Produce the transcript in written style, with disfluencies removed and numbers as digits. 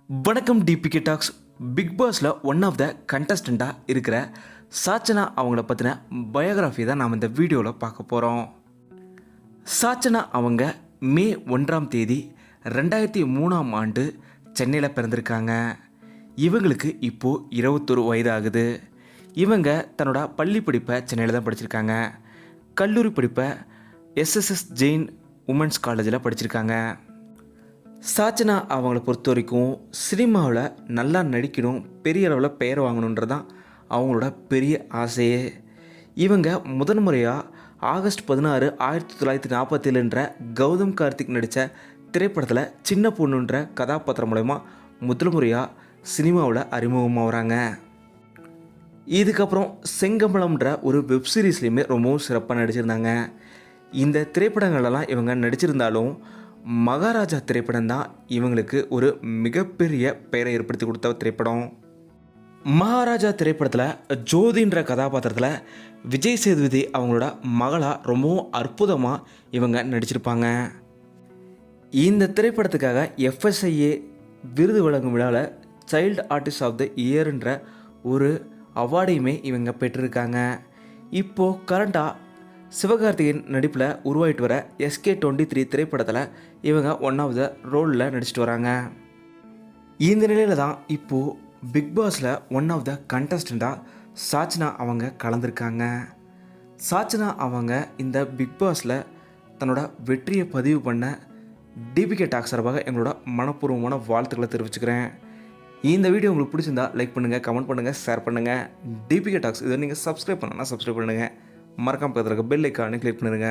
வணக்கம் DPK tax. Big பாஸில் one of the கண்டஸ்டண்ட்டாக இருக்கிற சாச்சனா அவங்கள பற்றின பயோகிராஃபி தான் நாம் இந்த வீடியோவில் பார்க்க போகிறோம். சாச்சனா அவங்க மே 1ஆம் தேதி 2003ஆம் ஆண்டு சென்னையில் பிறந்திருக்காங்க. இவங்களுக்கு இப்போது 21 வயது ஆகுது. இவங்க தன்னோட பள்ளி படிப்பை சென்னையில் தான் படிச்சிருக்காங்க. கல்லூரி படிப்பை எஸ்எஸ்எஸ் ஜெயின் உமன்ஸ் காலேஜில் படிச்சிருக்காங்க. சாச்சனா அவங்கள பொறுத்த வரைக்கும் சினிமாவில் நல்லா நடிக்கணும், பெரிய அளவில் பெயர் வாங்கணுன்றது தான் அவங்களோட பெரிய ஆசையே. இவங்க முதன்முறையாக ஆகஸ்ட் 16, 1947 கௌதம் கார்த்திக் நடித்த திரைப்படத்தில் சின்ன பொண்ணுன்ற கதாபாத்திரம் மூலமா முதல் முறையாக சினிமாவில் அறிமுகமாகறாங்க. இதுக்கப்புறம் செங்கம்பலம்ன்ற ஒரு வெப் சீரிஸ்லேயுமே ரொம்பவும் சிறப்பாக நடிச்சிருந்தாங்க. இந்த திரைப்படங்களெல்லாம் இவங்க நடிச்சிருந்தாலும் மகாராஜா திரைப்படம் தான் இவங்களுக்கு ஒரு மிகப்பெரிய பெயரை ஏற்படுத்தி கொடுத்த திரைப்படம். மகாராஜா திரைப்படத்தில் ஜோதின்ற கதாபாத்திரத்தில் விஜய் சேதுபதி அவங்களோட மகளாக ரொம்பவும் அற்புதமாக இவங்க நடிச்சிருப்பாங்க. இந்த திரைப்படத்துக்காக FSIA விருது வழங்கும் விழாவில் சைல்டு ஆர்டிஸ்ட் ஆஃப் த இயர்ன்ற ஒரு அவார்டையுமே இவங்க பெற்றிருக்காங்க. இப்போது கரண்டாக சிவகார்த்திகேயன் நடிப்பில் உருவாகிட்டு வர SK23 திரைப்படத்தில் இவங்க ஒன் ஆஃப் த ரோலில் நடிச்சிட்டு வராங்க. இந்த நிலையில் தான் இப்போது பிக் பாஸில் ஒன் ஆஃப் த கண்டஸ்டண்ட்டாக சாச்சனா அவங்க கலந்துருக்காங்க. சாச்சனா அவங்க இந்த பிக் பாஸில் தன்னோட வெற்றியை பதிவு பண்ண டிபிகே டாக்ஸ் சார்பாக எங்களோட மனப்பூர்வமான வாழ்த்துக்களை தெரிவிச்சுக்கிறேன். இந்த வீடியோ உங்களுக்கு பிடிச்சிருந்தா லைக் பண்ணுங்கள், கமெண்ட் பண்ணுங்கள், ஷேர் பண்ணுங்கள். டிபிகே டாக்ஸ் இதை நீங்கள் சப்ஸ்கிரைப் பண்ணணும்னா சப்ஸ்கிரைப் பண்ணுங்கள். மறக்காம பக்கத்தில் இருக்க பெல் ஐக்கானை கிளிக் பண்ணிடுங்க.